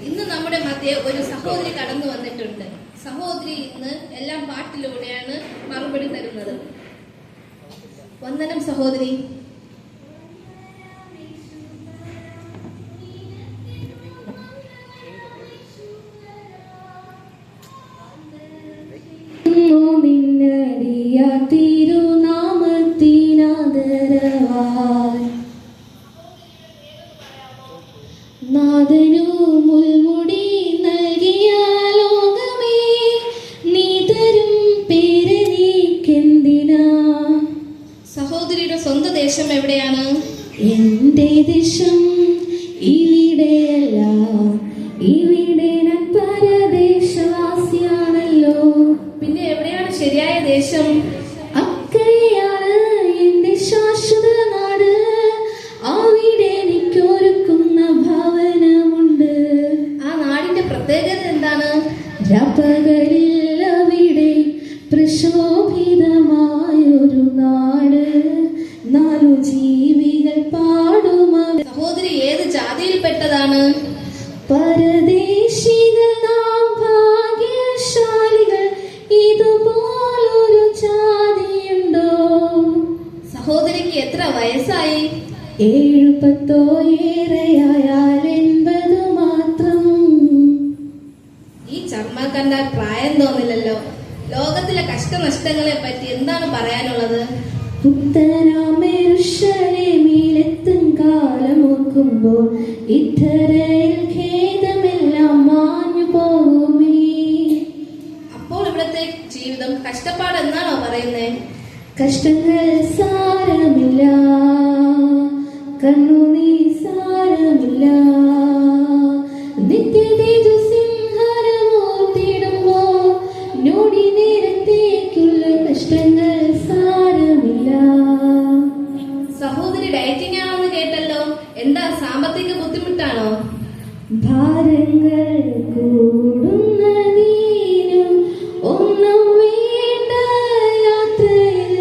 ഇന്ന് നമ്മുടെ മധ്യേ ഒരു സഹോദരി കടന്നു വന്നിട്ടുണ്ട്. സഹോദരി ഇന്ന് എല്ലാം പാട്ടിലൂടെയാണ് മറുപടി തരുന്നത്. വന്ദനം സഹോദരി. തിരുനാമത്തിനാദരവായി നാദനു മുൾമുടി നൽകിയ ലോകമേ, നീ തരും പേര് നീക്കെന്തിനാ? സഹോദരിയുടെ സ്വന്തം ദേശം എവിടെയാണ്? എന്റെ ദേശം ഇവിടെയല്ല, ഇവിടെ ഞാൻ പരദേശവാസിയാണല്ലോ. പിന്നെ എവിടെയാണ് ശരിയായ ദേശം? അക്കരെയാണ് എന്റെ ശാശ്വത നാട്, അവിടെ എനിക്കൊരുക്കുന്ന ഭവനമുണ്ട്. ആ നാടിന്റെ പ്രത്യേകത എന്താണ്? രാപ്പകലിൽ അവിടെ പ്രശോഭിതമായൊരു നാട്, നാലു ജീവികൾ പാടുമാ. സഹോദരി ഏത് ജാതിയിൽപ്പെട്ടതാണ്? പരദേശികൾ നാം ഭാഗ്യശാലികൾ, ഇതുപോലൊരു ജാതിയുണ്ടോ? സഹോദരിക്ക് എത്ര വയസ്സായി? 7-10 ഏറെയായാൽ 80 മാത്രം. ഈ ചർമ്മം കണ്ടാൽ പ്രായം തോന്നില്ലല്ലോ. ലോകത്തിലെ കഷ്ടനഷ്ടങ്ങളെ പറ്റി എന്താണ് പറയാനുള്ളത്? പുത്തനാം യെരൂശലേമിലെത്തും കാലം ഓർക്കുമ്പോൾ ഇത്തരയിൽ ഖേദമെല്ലാം മാഞ്ഞു പോകുമേ. അപ്പോൾ ഇവിടത്തെ ജീവിതം കഷ്ടപ്പാട് എന്നാണോ പറയുന്നേ? കഷ്ടങ്ങൾ സാരമില്ല, കണ്ണുനീർ സാരമില്ല, നിത്യതേജസിംഹാരമോർത്തിടുമ്പോ ഞൊടി നേരത്തേക്കുള്ള കഷ്ടങ്ങൾ സാരമില്ല. സഹോദരി ഡയറ്റിംഗ് ആണെന്ന് കേട്ടല്ലോ. എന്താ സാമ്പത്തിക ബുദ്ധിമുട്ടാണോ? ഭാരങ്ങൾ കൂടുന്നതിനും ഒന്നും വേണ്ട യാത്രയിൽ,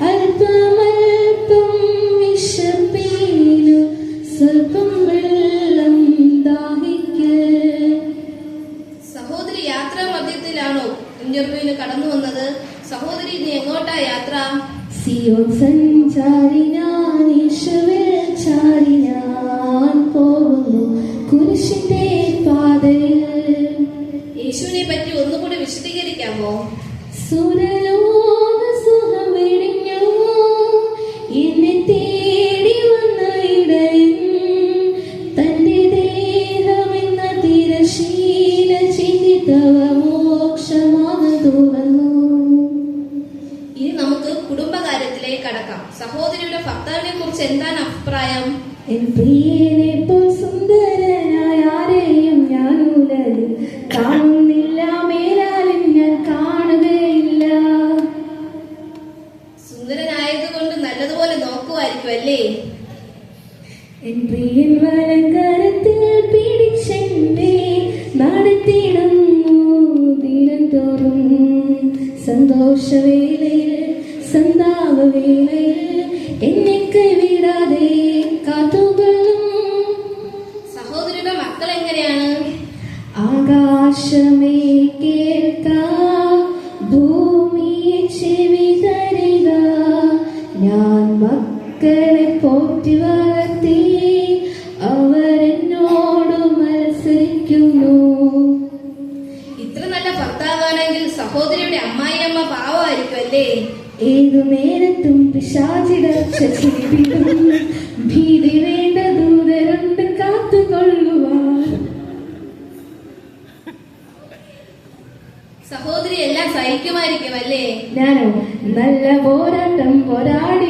അല്പമല്പം വിശപ്പിനും സ്വല്പം വെള്ളം ദാഹിക്ക്. സഹോദരി യാത്രാ മധ്യത്തിലാണോ ഇന്റർവ്യൂവിന് കടന്നു വന്നത്? സഹോദരി ഇനി എങ്ങോട്ടാ യാത്ര? സിയോൻ സഞ്ചാരി ഞാൻ, യേശുവിൽ ചാരി ഞാൻ പോകുന്നു കുരിശിന്റെ പാതയിൽ. യേശുവിനെ പറ്റി ഒന്നുകൂടി വിശദീകരിക്കാമോ? സുരലോക സുഖം വെടിഞ്ഞു എന്നെ തേടി വന്ന ഇടയൻ, തന്റെ ദേഹമെന്ന തിരശീല ചിന്തിതവ മോക്ഷമാകെ തുറന്നു. ഇനി നമുക്ക് കുടുംബകാര്യത്തിലേക്ക് കടക്കാം. സഹോദരിയുടെ ഭർത്താവിനെ കുറിച്ച് എന്താണ് അഭിപ്രായം? എൻ പ്രിയനെ പോൽ സുന്ദരനായ ആരെയും ഞാൻ ഉലകിൽ കാണുന്നില്ല, മേലാലും ഞാൻ കാണുകയില്ല. സുന്ദരനായതുകൊണ്ട് നല്ലതുപോലെ നോക്കുമായിരിക്കും അല്ലേ? എൻ പ്രിയൻ വലങ്കരത്തിൽ പിടിച്ചെന്നെ നടത്തിയിടുന്നു ദിനം തോറും. സന്തോഷവേളയിൽ സന്താപവേളയിൽ എന്നെ കൈവിടാതെ കാത്തുകൊള്ളും. സഹോദരിയുടെ മക്കൾ എങ്ങനെയാണ്? ആകാശമേ കേൾക്ക, ഭൂമിയെ ചെവി തരിക, ഞാൻ മക്കളെ പോറ്റി വളർത്തി, അവരെന്നോട് മത്സരിക്കുന്നു. ഇത്ര നല്ല ഭർത്താവാണെങ്കിൽ സഹോദരിയുടെ അമ്മായിയമ്മ പാവമായിരിക്കും അല്ലേ? ഏതു നേരത്തും പിശാചിടർച്ച ചിരിപ്പിടും, ഭീതി വേണ്ട ദൂതരുണ്ട് കാത്തുകൊള്ളുവാൻ. സഹോദരി എല്ലാം സഹിക്കുമായിരിക്കും അല്ലേ? ഞാനോ നല്ല പോരാട്ടം പോരാടി